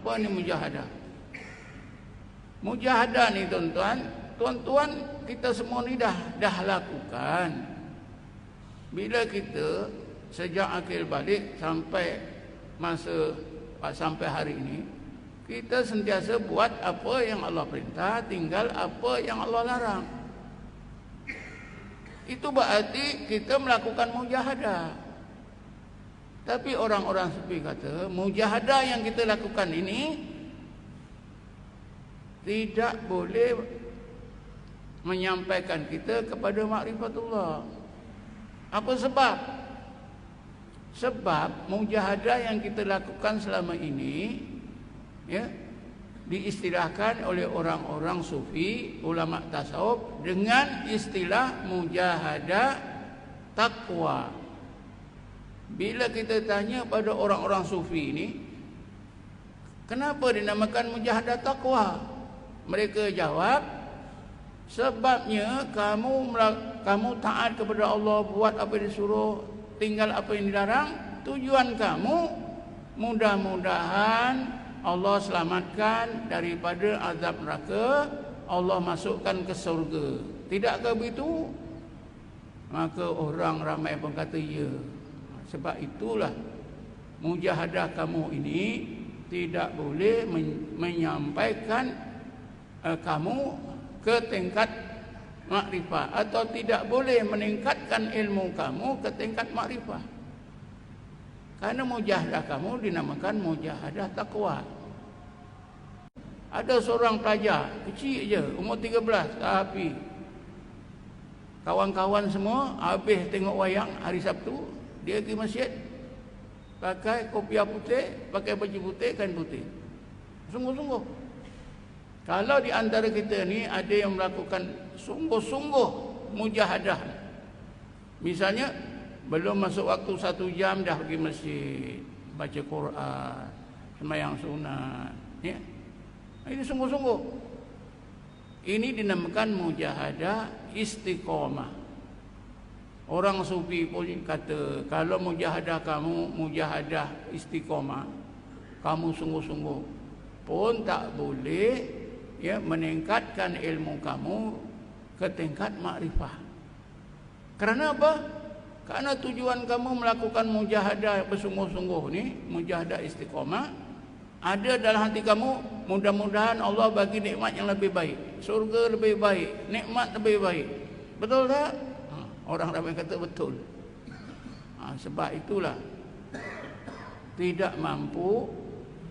Apa ni mujahadah? Mujahadah ni tuan-tuan kita semua ni dah lakukan. Bila kita sejak akhir balik sampai hari ini, kita sentiasa buat apa yang Allah perintah, tinggal apa yang Allah larang. Itu berarti kita melakukan mujahadah. Tapi orang-orang sufi kata, mujahadah yang kita lakukan ini tidak boleh menyampaikan kita kepada makrifatullah. Apa sebab? Sebab mujahadah yang kita lakukan selama ini, ya, diistilahkan oleh orang-orang sufi, ulama tasawuf dengan istilah mujahadah takwa. Bila kita tanya pada orang-orang sufi ini, kenapa dinamakan mujahadah takwa? Mereka jawab, sebabnya kamu taat kepada Allah, buat apa yang disuruh, tinggal apa yang dilarang. Tujuan kamu mudah-mudahan Allah selamatkan daripada azab neraka, Allah masukkan ke surga. Tidakkah begitu? Maka orang ramai pun kata ya. Sebab itulah mujahadah kamu ini tidak boleh menyampaikan kamu ke tingkat makrifah, atau tidak boleh meningkatkan ilmu kamu ke tingkat makrifah. Karena mujahadah kamu dinamakan mujahadah takwa. Ada seorang pelajar kecil je, umur 13, tapi kawan-kawan semua habis tengok wayang hari Sabtu, dia pergi masjid pakai kopiah putih, pakai baju putih, kain putih. Sungguh-sungguh. Kalau di antara kita ni ada yang melakukan sungguh-sungguh mujahadah, misalnya belum masuk waktu 1 jam dah pergi masjid, baca Quran, sembahyang sunat, ya. Ini sungguh-sungguh. Ini dinamakan mujahadah istiqamah. Orang sufi pun kata, kalau mujahadah kamu mujahadah istiqamah, kamu sungguh-sungguh, pun tak boleh, ya, meningkatkan ilmu kamu ke tingkat makrifah. Kerana apa? Karena tujuan kamu melakukan mujahadah bersungguh-sungguh ni, mujahadah istiqamah, ada dalam hati kamu, mudah-mudahan Allah bagi nikmat yang lebih baik, surga lebih baik, nikmat lebih baik. Betul tak? Orang ramai kata betul. Sebab itulah tidak mampu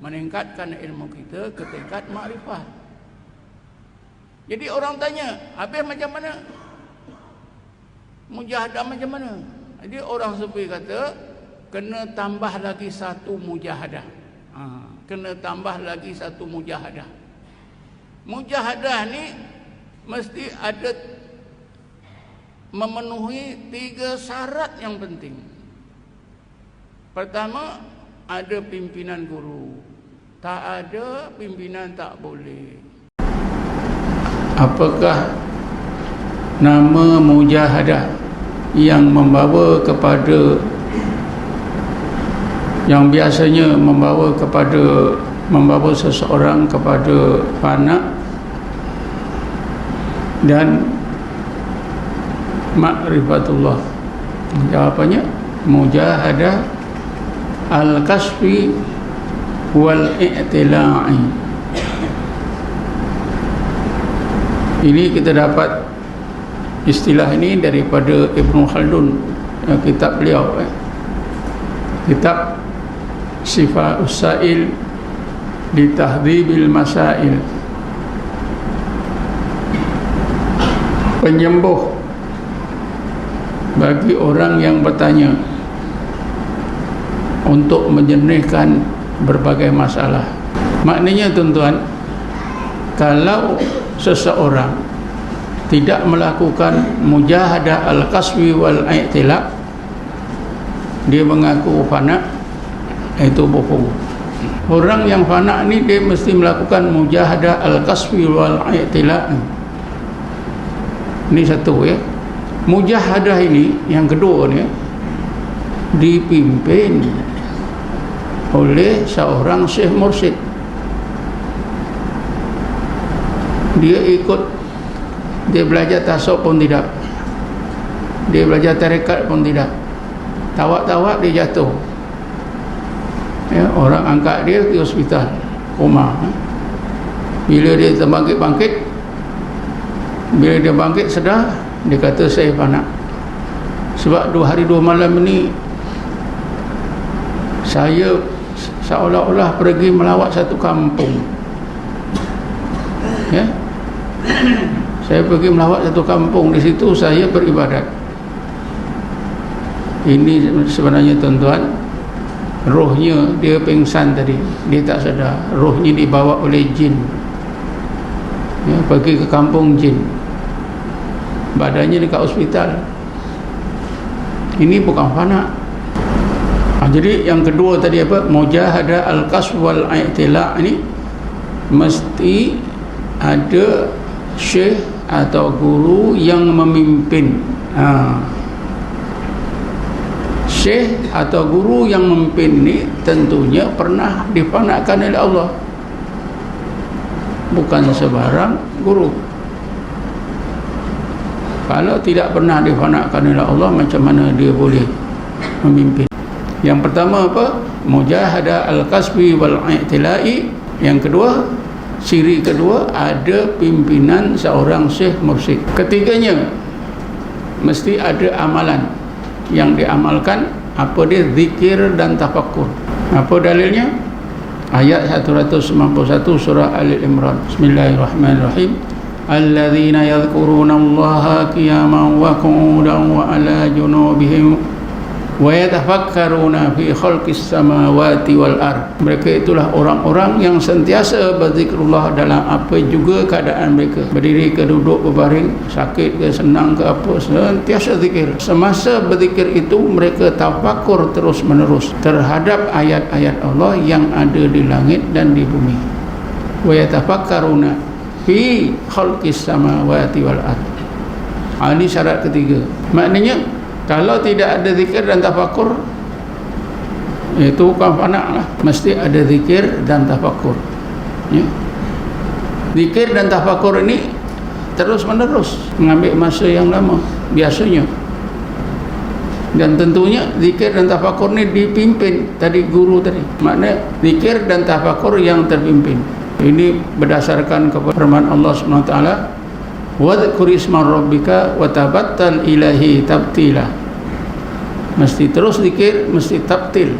meningkatkan ilmu kita ke tingkat makrifah. Jadi orang tanya, habis macam mana? Mujahadah macam mana? Jadi orang sufi kata, kena tambah lagi satu mujahadah. Kena tambah lagi satu mujahadah. Mujahadah ni mesti ada memenuhi 3 syarat yang penting. Pertama, ada pimpinan guru. Tak ada pimpinan tak boleh. Apakah nama mujahadah yang membawa kepada, yang biasanya membawa seseorang kepada fana dan ma'rifatullah? Jawapannya mujahadah al-kasfi wal i'tila'i. Ini kita dapat istilah ini daripada Ibnu Khaldun, kitab beliau, kitab Sifa'us Sa'il li Tahdhibil Masail. Penyembuh bagi orang yang bertanya, untuk menjernihkan berbagai masalah. Maknanya tuan-tuan, kalau seseorang tidak melakukan mujahadah al-kaswi wal i'tila, dia mengaku fana, itu bohong. Orang yang fana ni dia mesti melakukan mujahadah al-kaswi wal i'tila. Ini satu, ya. Mujahadah ini yang kedua ni dipimpin oleh seorang syekh mursyid. Dia ikut, dia belajar tasawuf pun tidak, dia belajar tarekat pun tidak. Tawak-tawak dia jatuh, ya, orang angkat dia ke hospital, koma. Bila dia terbangkit-bangkit, bila dia bangkit sedar, dia kata saya fana. Sebab 2 hari 2 malam ini saya seolah-olah pergi melawat satu kampung, ya. Saya pergi melawat satu kampung, di situ saya beribadat. Ini sebenarnya tuan-tuan, rohnya dia pingsan tadi, dia tak sedar, rohnya dibawa oleh jin, ya, pergi ke kampung jin, badannya dekat hospital. Ini bukan fana. Jadi yang kedua tadi apa? Mujahadah al-qasw wal i'tila', ini mesti ada syekh atau guru yang memimpin. Syekh atau guru yang memimpin ini tentunya pernah difanakan oleh Allah, bukan sebarang guru. Kalau tidak pernah difanakan oleh Allah, macam mana dia boleh memimpin? Yang pertama apa? Mujahadah al-kasbi wal i'tila'i. Yang kedua, ciri kedua, ada pimpinan seorang syekh mursyid. Ketiganya, mesti ada amalan yang diamalkan. Apa dia? Zikir dan tafakkur. Apa dalilnya? Ayat 191 surah Al-Imran. Bismillahirrahmanirrahim. Alladzina yadhkuruna Allaha qiyaman wa qu'udan wa ala junubihim wa yatafakkaruna fi khalqis samawati wal ard. Mereka itulah orang-orang yang sentiasa berzikrullah dalam apa juga keadaan mereka, berdiri ke duduk, berbaring, sakit ke senang ke apa, sentiasa zikir. Semasa berzikir itu mereka tafakkur terus menerus terhadap ayat-ayat Allah yang ada di langit dan di bumi. Wa yatafakkaruna fi khalqis samawati wal ard. Ini syarat ketiga. Maknanya kalau tidak ada zikir dan tafakkur, itu bukan fana lah. Mesti ada zikir dan tafakkur, ya. Zikir dan tafakkur ini terus menerus, mengambil masa yang lama biasanya. Dan tentunya zikir dan tafakkur ini dipimpin tadi guru tadi. Maknanya zikir dan tafakkur yang terpimpin. Ini berdasarkan kepada firman Allah SWT, wadhkur isma rabbika wa tabattal ilahi tabtila. Mesti terus zikir, mesti tabtil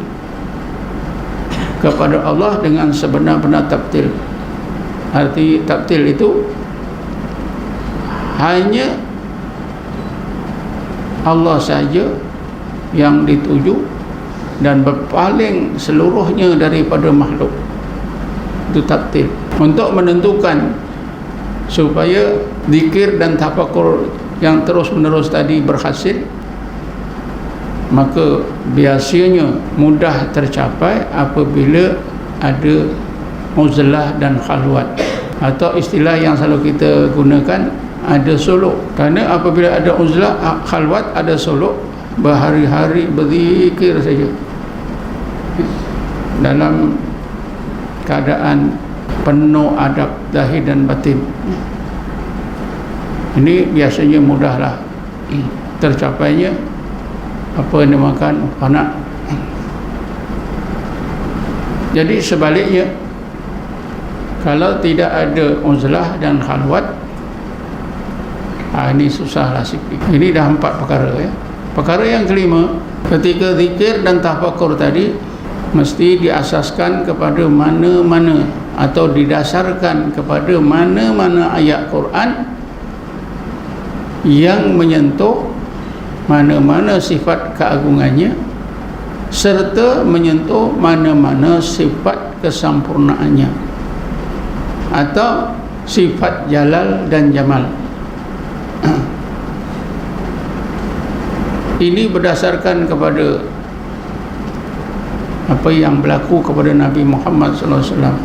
kepada Allah dengan sebenar-benar tabtil. Arti tabtil itu hanya Allah saja yang dituju dan berpaling seluruhnya daripada makhluk. Itu tabtil. Untuk menentukan supaya zikir dan tafakkur yang terus menerus tadi berhasil, maka biasanya mudah tercapai apabila ada uzlah dan khalwat, atau istilah yang selalu kita gunakan, ada suluk. Kerana apabila ada uzlah, khalwat, ada suluk, berhari-hari berzikir saja dalam keadaan penuh adab zahir dan batin. Ini biasanya mudahlah tercapainya apa yang dimakan fana. Jadi sebaliknya, kalau tidak ada uzlah dan khalwat, ini susahlah sikit. Ini dah 4 perkara, ya. Perkara yang kelima, ketika zikir dan tafakkur tadi mesti diasaskan kepada mana-mana atau didasarkan kepada mana-mana ayat Quran yang menyentuh mana-mana sifat keagungannya serta menyentuh mana-mana sifat kesempurnaannya atau sifat jalal dan jamal. Ini berdasarkan kepada apa yang berlaku kepada Nabi Muhammad SAW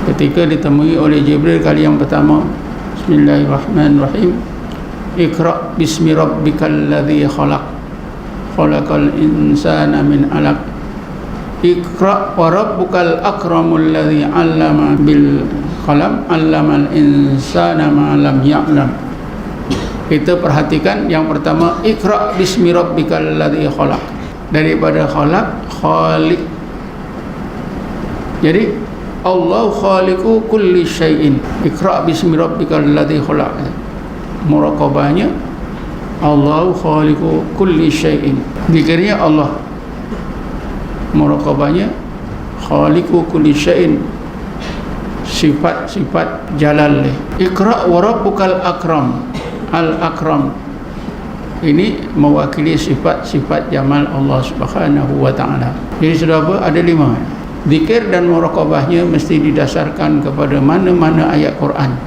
ketika ditemui oleh Jibril kali yang pertama. Bismillahirrahmanirrahim. Iqra bismi rabbikal ladzi khalaq, khalaqal insana min 'alaq. Iqra wa rabbukal akramul ladzi 'allama bil qalam, 'allamal insana ma lam ya'lam. Kita perhatikan yang pertama, Iqra bismi rabbikal ladzi khalaq. Daripada khalaq, khaliq. Jadi Allah khaliqu kulli syai'in. Iqra bismi rabbikal ladzi khalaq. Muraqabahnya Allah khaliqu kulli syai'in. Zikirnya Allah. Muraqabahnya khaliqu kulli syai'in. Sifat-sifat jalal. Iqra wa rabbukal akram. Al-akram ini mewakili sifat-sifat jamal Allah Subhanahu wa ta'ala. Jadi sudah apa? Ada 5. Zikir dan muraqabahnya mesti didasarkan kepada mana-mana ayat Quran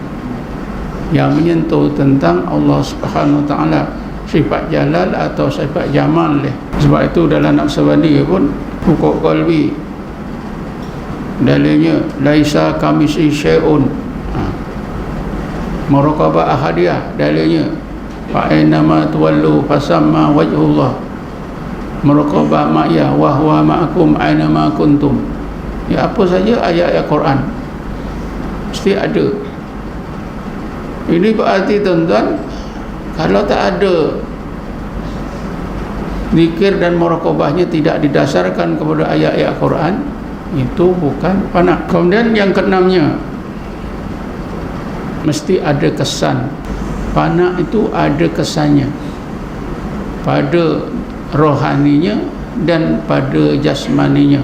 yang menyentuh tentang Allah Subhanahu wa ta'ala, sifat jalal atau sifat jamal. Sebab itu dalam Naqsabandi pun hukuk qalbi dalilnya laisa kamisi syai'un. Muraqabah ahadiyah dalilnya fa ainama tuwallu fasamma wajhullah. Muraqabah ma'iyah wa huwa ma'akum ainama kuntum. Ya, apa saja ayat-ayat Quran mesti ada. Ini berarti tuan-tuan, kalau tak ada zikir dan muraqabahnya tidak didasarkan kepada ayat-ayat Quran, itu bukan fana. Kemudian yang keenamnya, mesti ada kesan. Fana itu ada kesannya pada rohaninya dan pada jasmaninya,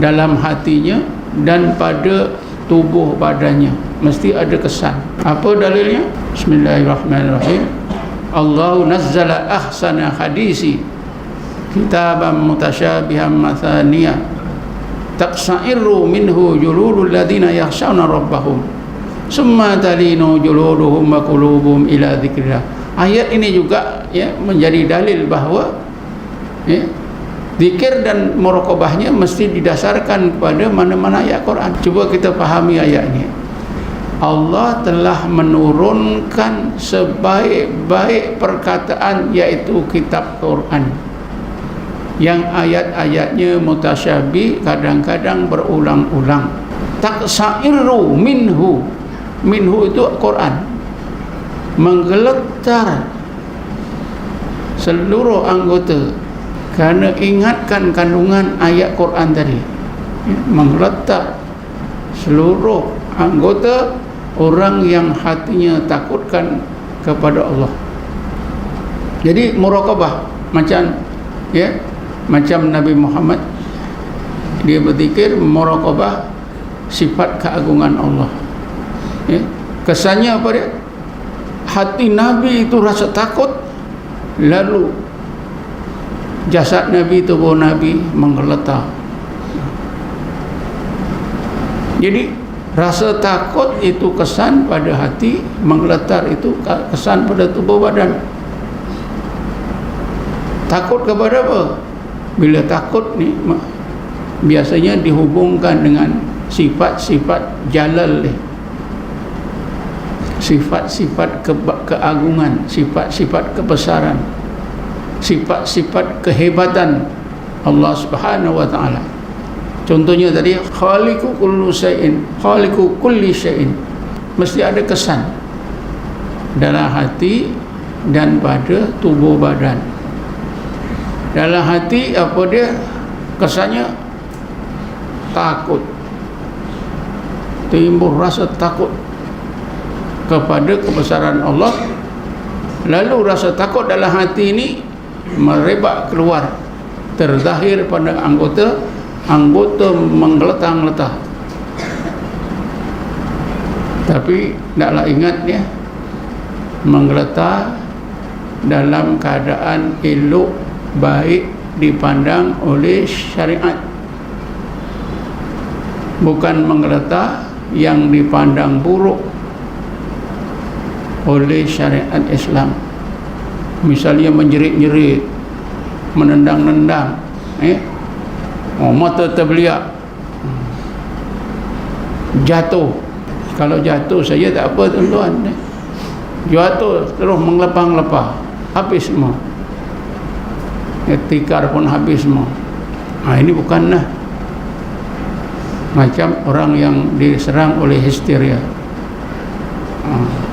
dalam hatinya dan pada tubuh badannya, mesti ada kesan. Apa dalilnya? Bismillahirrahmanirrahim. Allahu nazzala ahsana hadisi kitaban mutasyabihan mathaniyah taqsa'irru minhu juludul ladina yakhshawna rabbahum summa talinu juluduhum wa qulubuhum ila dzikrillah. Ayat ini juga ya menjadi dalil bahawa ya, zikir dan muraqabahnya mesti didasarkan kepada mana-mana ayat Quran. Cuba kita fahami ayat ini. Allah telah menurunkan sebaik-baik perkataan, yaitu kitab Quran, yang ayat-ayatnya mutasyabih, kadang-kadang berulang-ulang. Taqsa'irru minhu. Minhu itu Quran, menggeletar seluruh anggota kerana ingatkan kandungan ayat Quran tadi. Menggeletar seluruh anggota orang yang hatinya takutkan kepada Allah. Jadi muraqabah macam ya, macam Nabi Muhammad dia berzikir, muraqabah sifat keagungan Allah. Ya. Kesannya apa dia? Hati Nabi itu rasa takut, lalu jasad Nabi, tubuh Nabi menggeletar. Jadi rasa takut itu kesan pada hati, menggeletar itu kesan pada tubuh badan. Takut kepada apa? Bila takut ni biasanya dihubungkan dengan sifat-sifat jalal ni, sifat-sifat keagungan, sifat-sifat kebesaran, sifat-sifat kehebatan Allah Subhanahu wa ta'ala. Contohnya tadi, khaliqu kulli syai'in, khaliqu kulli syai'in, mesti ada kesan dalam hati dan pada tubuh badan. Dalam hati apa dia? Kesannya takut, timbul rasa takut kepada kebesaran Allah. Lalu rasa takut dalam hati ini merebak keluar, terzahir pada anggota menggeletar-geletar. Tapi naklah ingat ya, menggeletar dalam keadaan elok, baik dipandang oleh syariat, bukan menggeletar yang dipandang buruk oleh syariat Islam. Misalnya menjerit-jerit, menendang-nendang, mata terbeliak, jatuh. Kalau jatuh saja tak apa tuan-tuan, jatuh terus mengelepah-lepah, habis semua, tikar pun habis semua. Ini bukanlah macam orang yang diserang oleh histeria.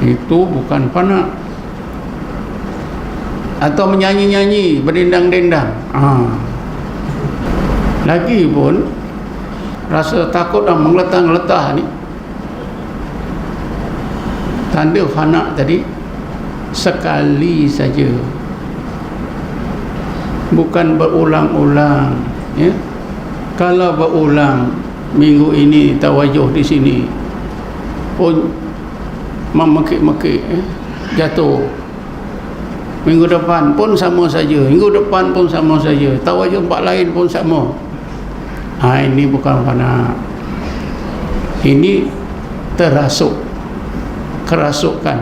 Itu bukan fana. Atau menyanyi-nyanyi, berdendang-dendang, lagi pun rasa takut dan mengletah-letah ni tanda fana tadi. Sekali saja, bukan berulang-ulang, ya. Kalau berulang, minggu ini tawajuh di sini pun memekik-mekik, jatuh. Minggu depan pun sama saja, minggu depan pun sama saja, tawajuh tempat lain pun sama. Ini bukan fana. Ini terasuk, kerasukan.